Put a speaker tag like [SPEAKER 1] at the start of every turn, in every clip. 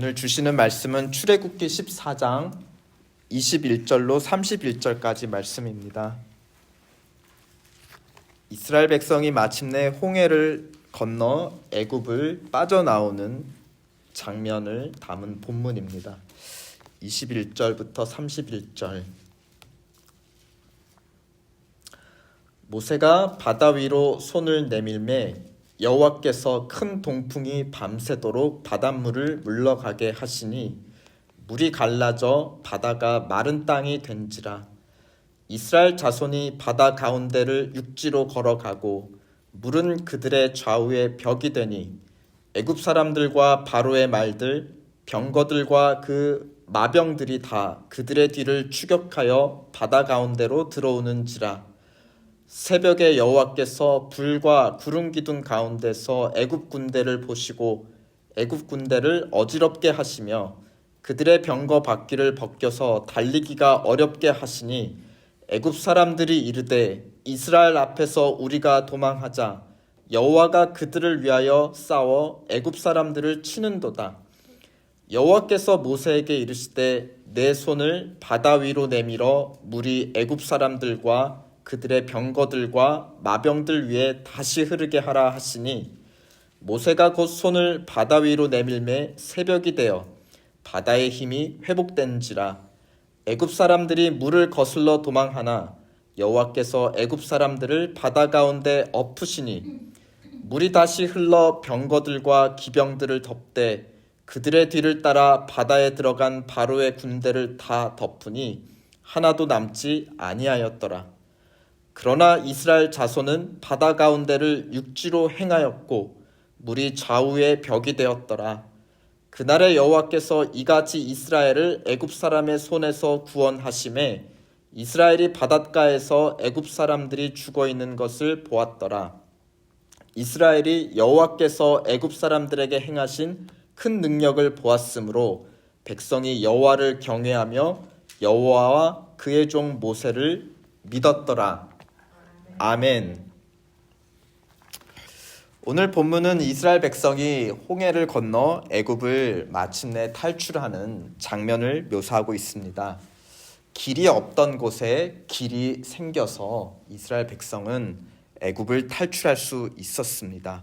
[SPEAKER 1] 오늘 주시는 말씀은 출애굽기 14장 21절로 31절까지 말씀입니다. 이스라엘 백성이 마침내 홍해를 건너 애굽을 빠져나오는 장면을 담은 본문입니다. 21절부터 31절. 모세가 바다 위로 손을 내밀매 여호와께서 큰 동풍이 밤새도록 바닷물을 물러가게 하시니 물이 갈라져 바다가 마른 땅이 된지라. 이스라엘 자손이 바다 가운데를 육지로 걸어가고 물은 그들의 좌우에 벽이 되니 애굽 사람들과 바로의 말들 병거들과 그 마병들이 다 그들의 뒤를 추격하여 바다 가운데로 들어오는지라. 새벽에 여호와께서 불과 구름 기둥 가운데서 애굽 군대를 보시고 애굽 군대를 어지럽게 하시며 그들의 병거 바퀴를 벗겨서 달리기가 어렵게 하시니 애굽 사람들이 이르되 이스라엘 앞에서 우리가 도망하자. 여호와가 그들을 위하여 싸워 애굽 사람들을 치는도다. 여호와께서 모세에게 이르시되 내 손을 바다 위로 내밀어 물이 애굽 사람들과 그들의 병거들과 마병들 위에 다시 흐르게 하라 하시니 모세가 곧 손을 바다 위로 내밀매 새벽이 되어 바다의 힘이 회복된지라. 애굽 사람들이 물을 거슬러 도망하나 여호와께서 애굽 사람들을 바다 가운데 엎으시니 물이 다시 흘러 병거들과 기병들을 덮되 그들의 뒤를 따라 바다에 들어간 바로의 군대를 다 덮으니 하나도 남지 아니하였더라. 그러나 이스라엘 자손은 바다 가운데를 육지로 행하였고 물이 좌우에 벽이 되었더라. 그날에 여호와께서 이같이 이스라엘을 애굽 사람의 손에서 구원하심에 이스라엘이 바닷가에서 애굽 사람들이 죽어 있는 것을 보았더라. 이스라엘이 여호와께서 애굽 사람들에게 행하신 큰 능력을 보았으므로 백성이 여호와를 경외하며 여호와와 그의 종 모세를 믿었더라. 아멘. 오늘 본문은 이스라엘 백성이 홍해를 건너 애굽을 마침내 탈출하는 장면을 묘사하고 있습니다. 길이 없던 곳에 길이 생겨서 이스라엘 백성은 애굽을 탈출할 수 있었습니다.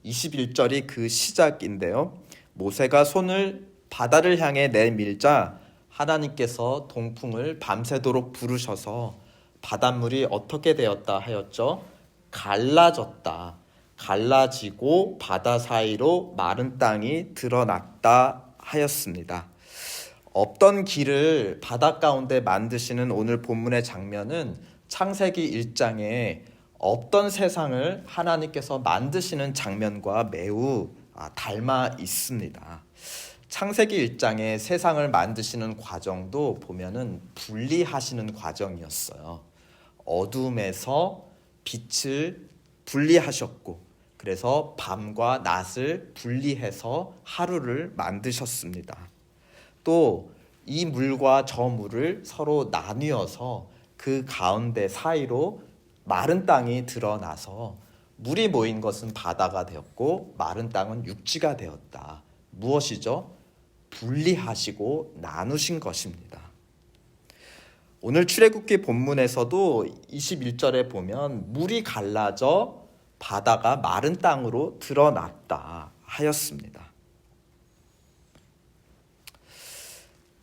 [SPEAKER 1] 21절이 그 시작인데요. 모세가 손을 바다를 향해 내밀자 하나님께서 동풍을 밤새도록 부르셔서 바닷물이 어떻게 되었다 하였죠? 갈라졌다. 갈라지고 바다 사이로 마른 땅이 드러났다 하였습니다. 없던 길을 바다 가운데 만드시는 오늘 본문의 장면은 창세기 1장에 없던 세상을 하나님께서 만드시는 장면과 매우 닮아 있습니다. 창세기 1장에 세상을 만드시는 과정도 보면은 분리하시는 과정이었어요. 어둠에서 빛을 분리하셨고 그래서 밤과 낮을 분리해서 하루를 만드셨습니다. 또 이 물과 저 물을 서로 나뉘어서 그 가운데 사이로 마른 땅이 드러나서 물이 모인 것은 바다가 되었고 마른 땅은 육지가 되었다. 무엇이죠? 분리하시고 나누신 것입니다. 오늘 출애굽기 본문에서도 21절에 보면 물이 갈라져 바다가 마른 땅으로 드러났다 하였습니다.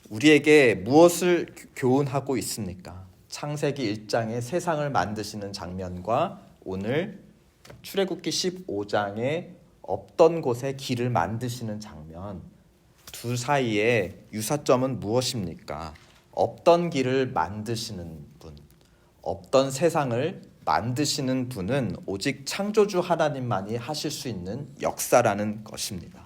[SPEAKER 1] 우리에게 무엇을 교훈하고 있습니까? 창세기 1장의 세상을 만드시는 장면과 오늘 출애굽기 15장의 없던 곳에 길을 만드시는 장면, 둘 사이의 유사점은 무엇입니까? 없던 길을 만드시는 분, 없던 세상을 만드시는 분은 오직 창조주 하나님만이 하실 수 있는 역사라는 것입니다.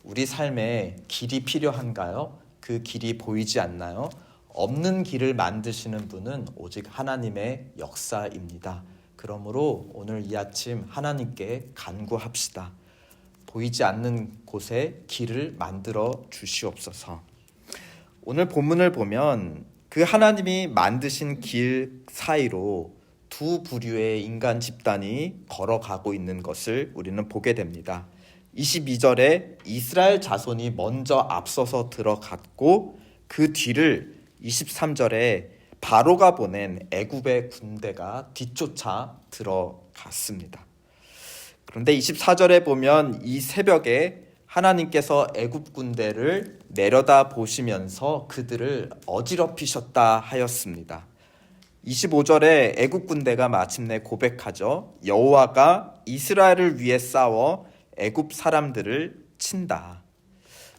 [SPEAKER 1] 우리 삶에 길이 필요한가요? 그 길이 보이지 않나요? 없는 길을 만드시는 분은 오직 하나님의 역사입니다. 그러므로 오늘 이 아침 하나님께 간구합시다. 보이지 않는 곳에 길을 만들어 주시옵소서. 오늘 본문을 보면 그 하나님이 만드신 길 사이로 두 부류의 인간 집단이 걸어가고 있는 것을 우리는 보게 됩니다. 22절에 이스라엘 자손이 먼저 앞서서 들어갔고 그 뒤를 23절에 바로가 보낸 애굽의 군대가 뒤쫓아 들어갔습니다. 그런데 24절에 보면 이 새벽에 하나님께서 애굽 군대를 내려다 보시면서 그들을 어지럽히셨다 하였습니다. 25절에 애굽 군대가 마침내 고백하죠. 여호와가 이스라엘을 위해 싸워 애굽 사람들을 친다.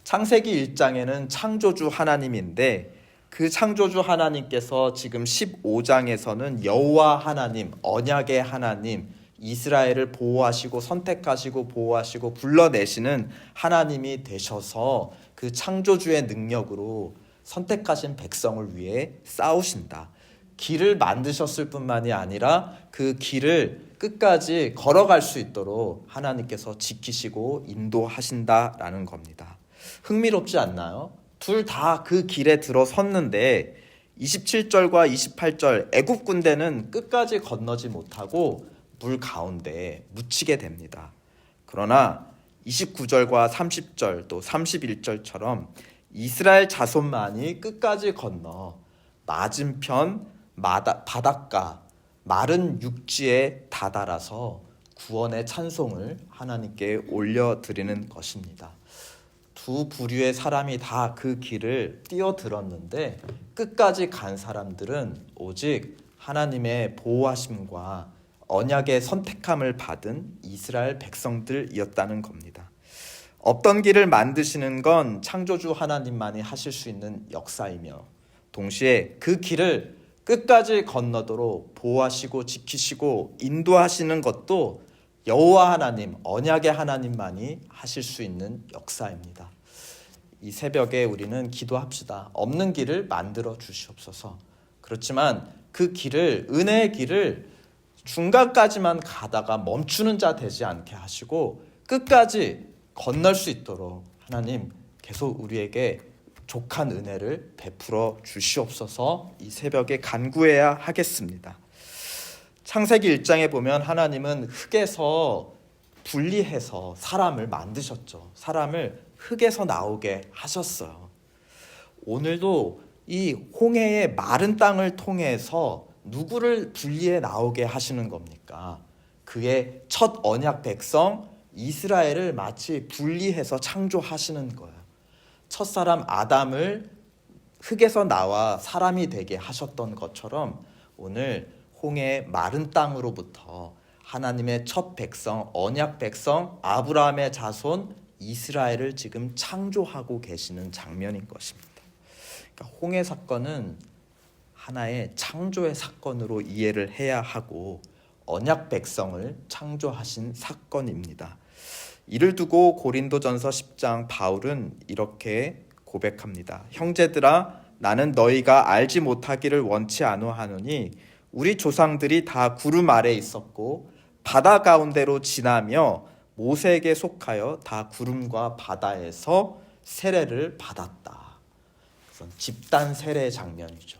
[SPEAKER 1] 창세기 1장에는 창조주 하나님인데 그 창조주 하나님께서 지금 15장에서는 여호와 하나님, 언약의 하나님, 이스라엘을 보호하시고 선택하시고 보호하시고 불러내시는 하나님이 되셔서 그 창조주의 능력으로 선택하신 백성을 위해 싸우신다. 길을 만드셨을 뿐만이 아니라 그 길을 끝까지 걸어갈 수 있도록 하나님께서 지키시고 인도하신다라는 겁니다. 흥미롭지 않나요? 둘 다 그 길에 들어섰는데 27절과 28절 애굽 군대는 끝까지 건너지 못하고 물 가운데 묻히게 됩니다. 그러나 29절과 30절 또 31절처럼 이스라엘 자손만이 끝까지 건너 맞은편 바닷가 마른 육지에 다다라서 구원의 찬송을 하나님께 올려드리는 것입니다. 두 부류의 사람이 다 그 길을 뛰어들었는데 끝까지 간 사람들은 오직 하나님의 보호하심과 언약의 선택함을 받은 이스라엘 백성들이었다는 겁니다. 없던 길을 만드시는 건 창조주 하나님만이 하실 수 있는 역사이며 동시에 그 길을 끝까지 건너도록 보호하시고 지키시고 인도하시는 것도 여호와 하나님, 언약의 하나님만이 하실 수 있는 역사입니다. 이 새벽에 우리는 기도합시다. 없는 길을 만들어 주시옵소서. 그렇지만 그 길을, 은혜의 길을 중간까지만 가다가 멈추는 자 되지 않게 하시고 끝까지 건널 수 있도록 하나님 계속 우리에게 족한 은혜를 베풀어 주시옵소서. 이 새벽에 간구해야 하겠습니다. 창세기 1장에 보면 하나님은 흙에서 분리해서 사람을 만드셨죠. 사람을 흙에서 나오게 하셨어요. 오늘도 이 홍해의 마른 땅을 통해서 누구를 분리해 나오게 하시는 겁니까? 그의 첫 언약 백성 이스라엘을 마치 분리해서 창조하시는 거예요. 첫사람 아담을 흙에서 나와 사람이 되게 하셨던 것처럼 오늘 홍해의 마른 땅으로부터 하나님의 첫 백성, 언약 백성, 아브라함의 자손 이스라엘을 지금 창조하고 계시는 장면인 것입니다. 그러니까 홍해 사건은 하나의 창조의 사건으로 이해를 해야 하고 언약 백성을 창조하신 사건입니다. 이를 두고 고린도전서 10장 바울은 이렇게 고백합니다. 형제들아, 나는 너희가 알지 못하기를 원치 아노하노니 우리 조상들이 다 구름 아래 있었고 바다 가운데로 지나며 모세에게 속하여 다 구름과 바다에서 세례를 받았다. 집단 세례 장면이죠.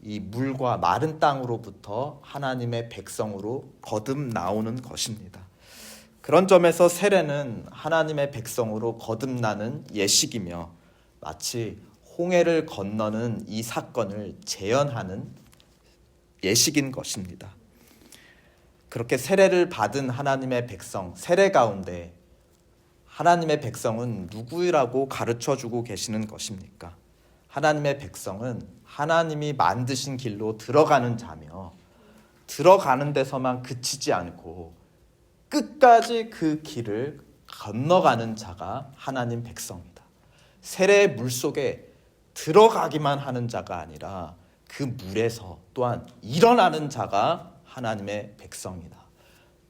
[SPEAKER 1] 이 물과 마른 땅으로부터 하나님의 백성으로 거듭 나오는 것입니다. 그런 점에서 세례는 하나님의 백성으로 거듭나는 예식이며 마치 홍해를 건너는 이 사건을 재현하는 예식인 것입니다. 그렇게 세례를 받은 하나님의 백성, 세례 가운데 하나님의 백성은 누구라고 가르쳐주고 계시는 것입니까? 하나님의 백성은 하나님이 만드신 길로 들어가는 자며 들어가는 데서만 그치지 않고 끝까지 그 길을 건너가는 자가 하나님 백성이다. 세례의 물속에 들어가기만 하는 자가 아니라 그 물에서 또한 일어나는 자가 하나님의 백성이다.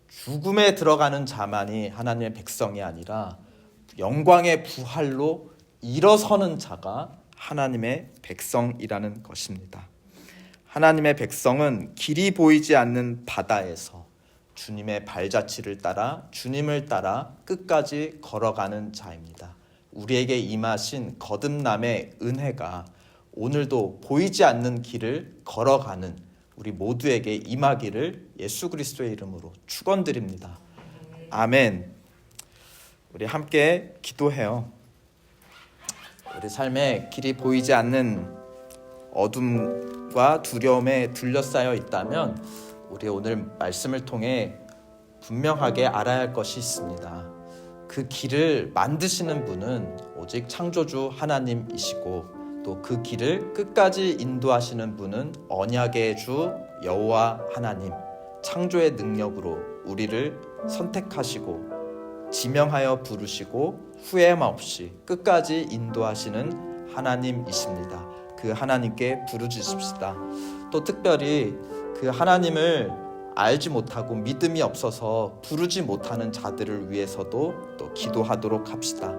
[SPEAKER 1] 죽음에 들어가는 자만이 하나님의 백성이 아니라 영광의 부활로 일어서는 자가 하나님의 백성이라는 것입니다. 하나님의 백성은 길이 보이지 않는 바다에서 주님의 발자취를 따라 주님을 따라 끝까지 걸어가는 자입니다. 우리에게 임하신 거듭남의 은혜가 오늘도 보이지 않는 길을 걸어가는 우리 모두에게 임하기를 예수 그리스도의 이름으로 축원드립니다. 아멘. 우리 함께 기도해요. 우리 삶에 길이 보이지 않는 어둠과 두려움에 둘러싸여 있다면 우리 오늘 말씀을 통해 분명하게 알아야 할 것이 있습니다. 그 길을 만드시는 분은 오직 창조주 하나님이시고 또 그 길을 끝까지 인도하시는 분은 언약의 주 여호와 하나님, 창조의 능력으로 우리를 선택하시고 지명하여 부르시고 후회함 없이 끝까지 인도하시는 하나님이십니다. 그 하나님께 부르짖읍시다. 또 특별히 그 하나님을 알지 못하고 믿음이 없어서 부르지 못하는 자들을 위해서도 또 기도하도록 합시다.